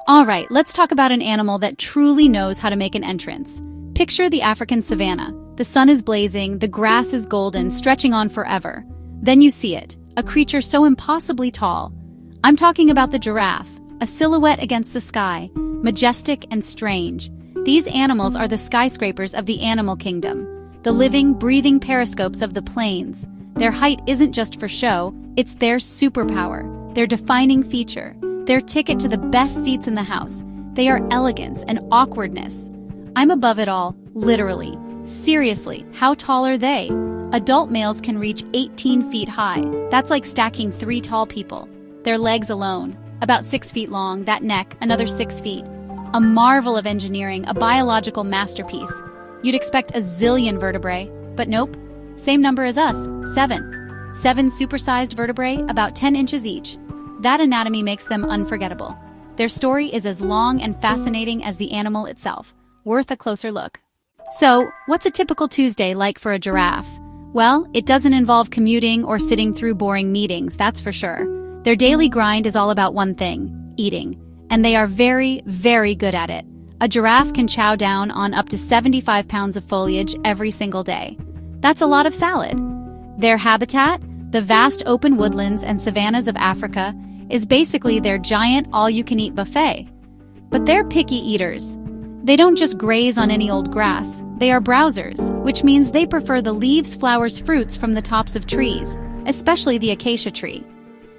All right, let's talk about an animal that truly knows how to make an entrance. Picture the African savanna. The sun is blazing, the grass is golden, stretching on forever. Then you see it, a creature so impossibly tall. I'm talking about the giraffe, a silhouette against the sky, majestic and strange. These animals are the skyscrapers of the animal kingdom, the living, breathing periscopes of the plains. Their height isn't just for show, it's their superpower, their defining feature, their ticket to the best seats in the house. They are elegance and awkwardness. I'm above it all, literally. Seriously, how tall are they? Adult males can reach 18 feet high. That's like stacking 3 tall people. Their legs alone, about 6 feet long, that neck, another 6 feet. A marvel of engineering, a biological masterpiece. You'd expect a zillion vertebrae, but nope. Same number as us, 7. 7 supersized vertebrae, about 10 inches each. That anatomy makes them unforgettable. Their story is as long and fascinating as the animal itself. Worth a closer look. So, what's a typical Tuesday like for a giraffe? Well, it doesn't involve commuting or sitting through boring meetings, that's for sure. Their daily grind is all about one thing, eating. And they are very, very good at it. A giraffe can chow down on up to 75 pounds of foliage every single day. That's a lot of salad. Their habitat, the vast open woodlands and savannas of Africa, is basically their giant all-you-can-eat buffet. But they're picky eaters. They don't just graze on any old grass. They are browsers, which means they prefer the leaves, flowers, fruits from the tops of trees, especially the acacia tree.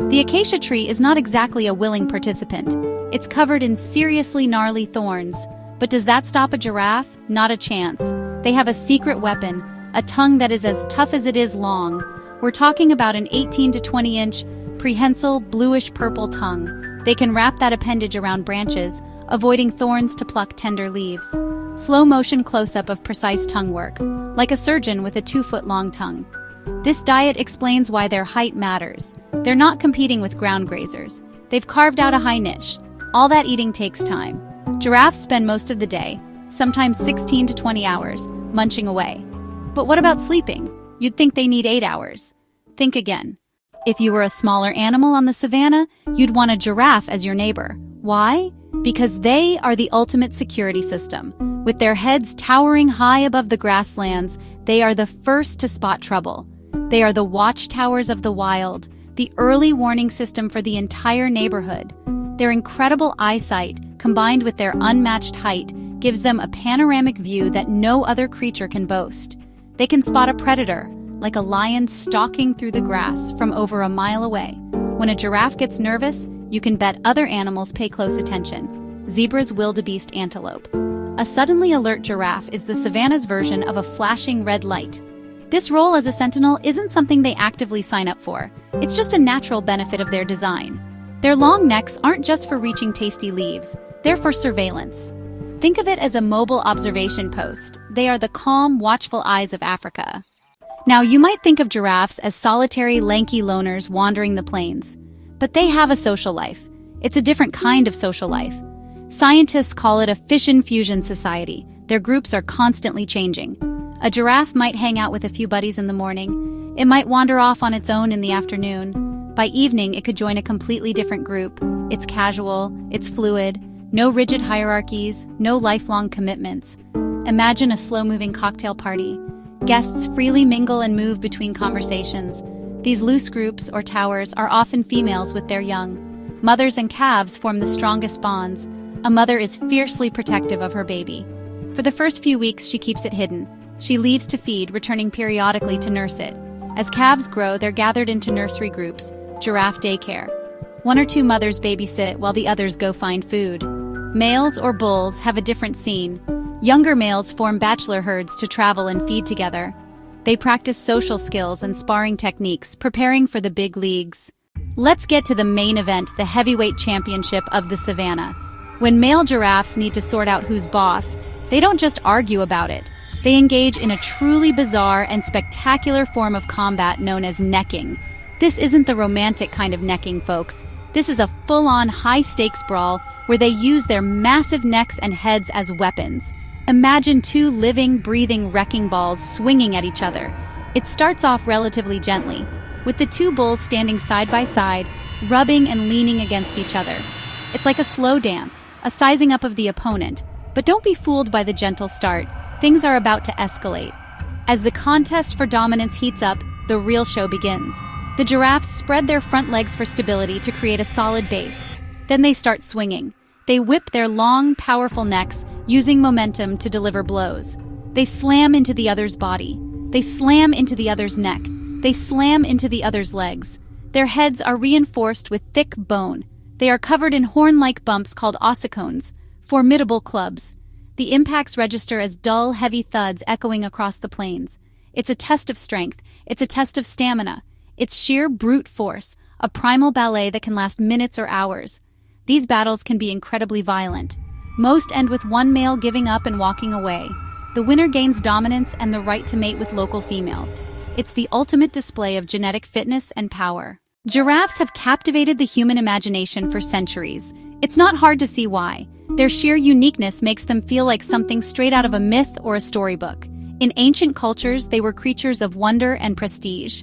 The acacia tree is not exactly a willing participant. It's covered in seriously gnarly thorns. But does that stop a giraffe? Not a chance. They have a secret weapon, a tongue that is as tough as it is long. We're talking about an 18 to 20 inch, prehensile, bluish-purple tongue. They can wrap that appendage around branches, avoiding thorns to pluck tender leaves. Slow-motion close-up of precise tongue work, like a surgeon with a 2-foot-long tongue. This diet explains why their height matters. They're not competing with ground grazers. They've carved out a high niche. All that eating takes time. Giraffes spend most of the day, sometimes 16 to 20 hours, munching away. But what about sleeping? You'd think they need 8 hours. Think again. If you were a smaller animal on the savannah, you'd want a giraffe as your neighbor. Why? Because they are the ultimate security system. With their heads towering high above the grasslands, they are the first to spot trouble. They are the watchtowers of the wild, the early warning system for the entire neighborhood. Their incredible eyesight, combined with their unmatched height, gives them a panoramic view that no other creature can boast. They can spot a predator, like a lion stalking through the grass from over a mile away. When a giraffe gets nervous, you can bet other animals pay close attention. Zebra's wildebeest antelope. A suddenly alert giraffe is the savanna's version of a flashing red light. This role as a sentinel isn't something they actively sign up for. It's just a natural benefit of their design. Their long necks aren't just for reaching tasty leaves. They're for surveillance. Think of it as a mobile observation post. They are the calm, watchful eyes of Africa. Now, you might think of giraffes as solitary, lanky loners wandering the plains. But they have a social life. It's a different kind of social life. Scientists call it a fission fusion society. Their groups are constantly changing. A giraffe might hang out with a few buddies in the morning. It might wander off on its own in the afternoon. By evening, it could join a completely different group. It's casual, it's fluid, no rigid hierarchies, no lifelong commitments. Imagine a slow-moving cocktail party. Guests freely mingle and move between conversations. These loose groups, or towers, are often females with their young. Mothers and calves form the strongest bonds. A mother is fiercely protective of her baby. For the first few weeks, she keeps it hidden. She leaves to feed, returning periodically to nurse it. As calves grow, they're gathered into nursery groups, giraffe daycare. 1 or 2 mothers babysit while the others go find food. Males or bulls have a different scene. Younger males form bachelor herds to travel and feed together. They practice social skills and sparring techniques, preparing for the big leagues. Let's get to the main event, the heavyweight championship of the savannah. When male giraffes need to sort out who's boss, they don't just argue about it. They engage in a truly bizarre and spectacular form of combat known as necking. This isn't the romantic kind of necking, folks. This is a full-on high-stakes brawl where they use their massive necks and heads as weapons. Imagine 2 living, breathing wrecking balls swinging at each other. It starts off relatively gently, with the 2 bulls standing side by side, rubbing and leaning against each other. It's like a slow dance, a sizing up of the opponent. But don't be fooled by the gentle start. Things are about to escalate. As the contest for dominance heats up, the real show begins. The giraffes spread their front legs for stability to create a solid base. Then they start swinging. They whip their long, powerful necks, using momentum to deliver blows. They slam into the other's body. They slam into the other's neck. They slam into the other's legs. Their heads are reinforced with thick bone. They are covered in horn-like bumps called ossicones, formidable clubs. The impacts register as dull, heavy thuds echoing across the plains. It's a test of strength. It's a test of stamina. It's sheer brute force, a primal ballet that can last minutes or hours. These battles can be incredibly violent. Most end with one male giving up and walking away. The winner gains dominance and the right to mate with local females. It's the ultimate display of genetic fitness and power. Giraffes have captivated the human imagination for centuries. It's not hard to see why. Their sheer uniqueness makes them feel like something straight out of a myth or a storybook. In ancient cultures, they were creatures of wonder and prestige.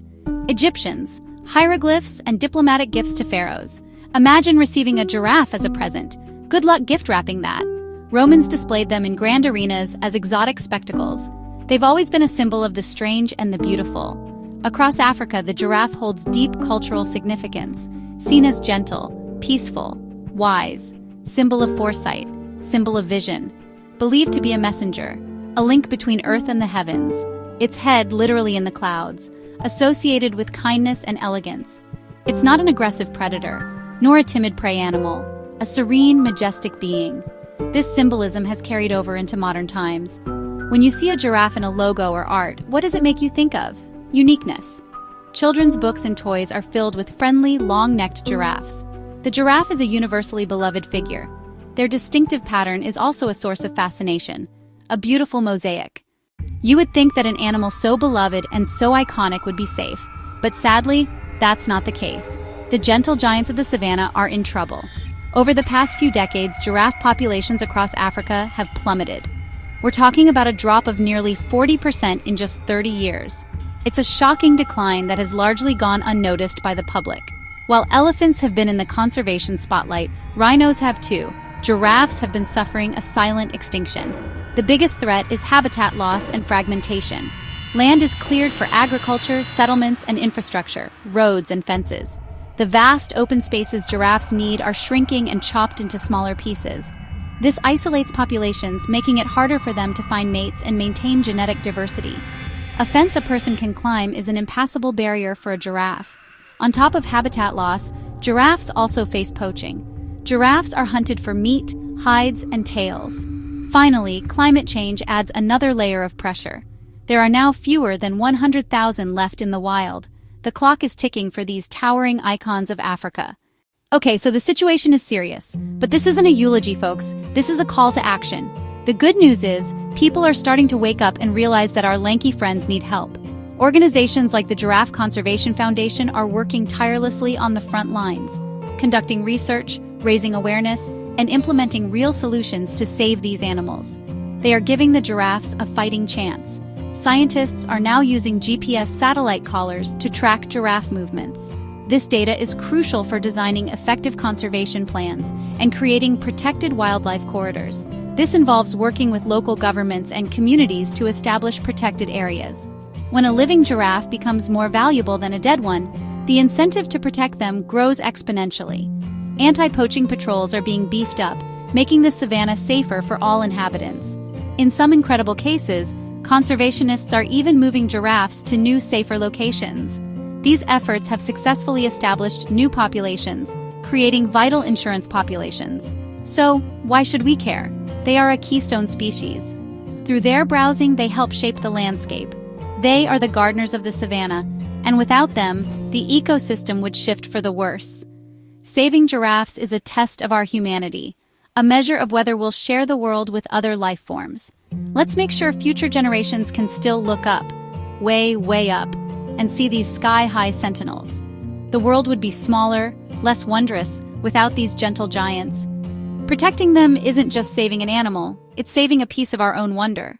Egyptians, hieroglyphs and diplomatic gifts to pharaohs. Imagine receiving a giraffe as a present. Good luck gift wrapping that. Romans displayed them in grand arenas as exotic spectacles. They've always been a symbol of the strange and the beautiful. Across Africa, the giraffe holds deep cultural significance, seen as gentle, peaceful, wise, symbol of foresight, symbol of vision, believed to be a messenger, a link between earth and the heavens, its head literally in the clouds, associated with kindness and elegance. It's not an aggressive predator, nor a timid prey animal, a serene, majestic being. This symbolism has carried over into modern times. When you see a giraffe in a logo or art, what does it make you think of? Uniqueness. Children's books and toys are filled with friendly, long-necked giraffes. The giraffe is a universally beloved figure. Their distinctive pattern is also a source of fascination, a beautiful mosaic. You would think that an animal so beloved and so iconic would be safe, but sadly, that's not the case. The gentle giants of the savannah are in trouble. Over the past few decades, giraffe populations across Africa have plummeted. We're talking about a drop of nearly 40% in just 30 years. It's a shocking decline that has largely gone unnoticed by the public. While elephants have been in the conservation spotlight, rhinos have too. Giraffes have been suffering a silent extinction. The biggest threat is habitat loss and fragmentation. Land is cleared for agriculture, settlements, and infrastructure, roads and fences. The vast open spaces giraffes need are shrinking and chopped into smaller pieces. This isolates populations, making it harder for them to find mates and maintain genetic diversity. A fence a person can climb is an impassable barrier for a giraffe. On top of habitat loss, giraffes also face poaching. Giraffes are hunted for meat, hides, and tails. Finally, climate change adds another layer of pressure. There are now fewer than 100,000 left in the wild. The clock is ticking for these towering icons of Africa. Okay, so the situation is serious. But this isn't a eulogy, folks. This is a call to action. The good news is, people are starting to wake up and realize that our lanky friends need help. Organizations like the Giraffe Conservation Foundation are working tirelessly on the front lines, conducting research, raising awareness, and implementing real solutions to save these animals. They are giving the giraffes a fighting chance. Scientists are now using GPS satellite collars to track giraffe movements. This data is crucial for designing effective conservation plans and creating protected wildlife corridors. This involves working with local governments and communities to establish protected areas. When a living giraffe becomes more valuable than a dead one, the incentive to protect them grows exponentially. Anti-poaching patrols are being beefed up, making the savanna safer for all inhabitants. In some incredible cases, conservationists are even moving giraffes to new, safer locations. These efforts have successfully established new populations, creating vital insurance populations. So, why should we care? They are a keystone species. Through their browsing, they help shape the landscape. They are the gardeners of the savanna, and without them, the ecosystem would shift for the worse. Saving giraffes is a test of our humanity, a measure of whether we'll share the world with other life forms. Let's make sure future generations can still look up, way, way up, and see these sky-high sentinels. The world would be smaller, less wondrous, without these gentle giants. Protecting them isn't just saving an animal, it's saving a piece of our own wonder.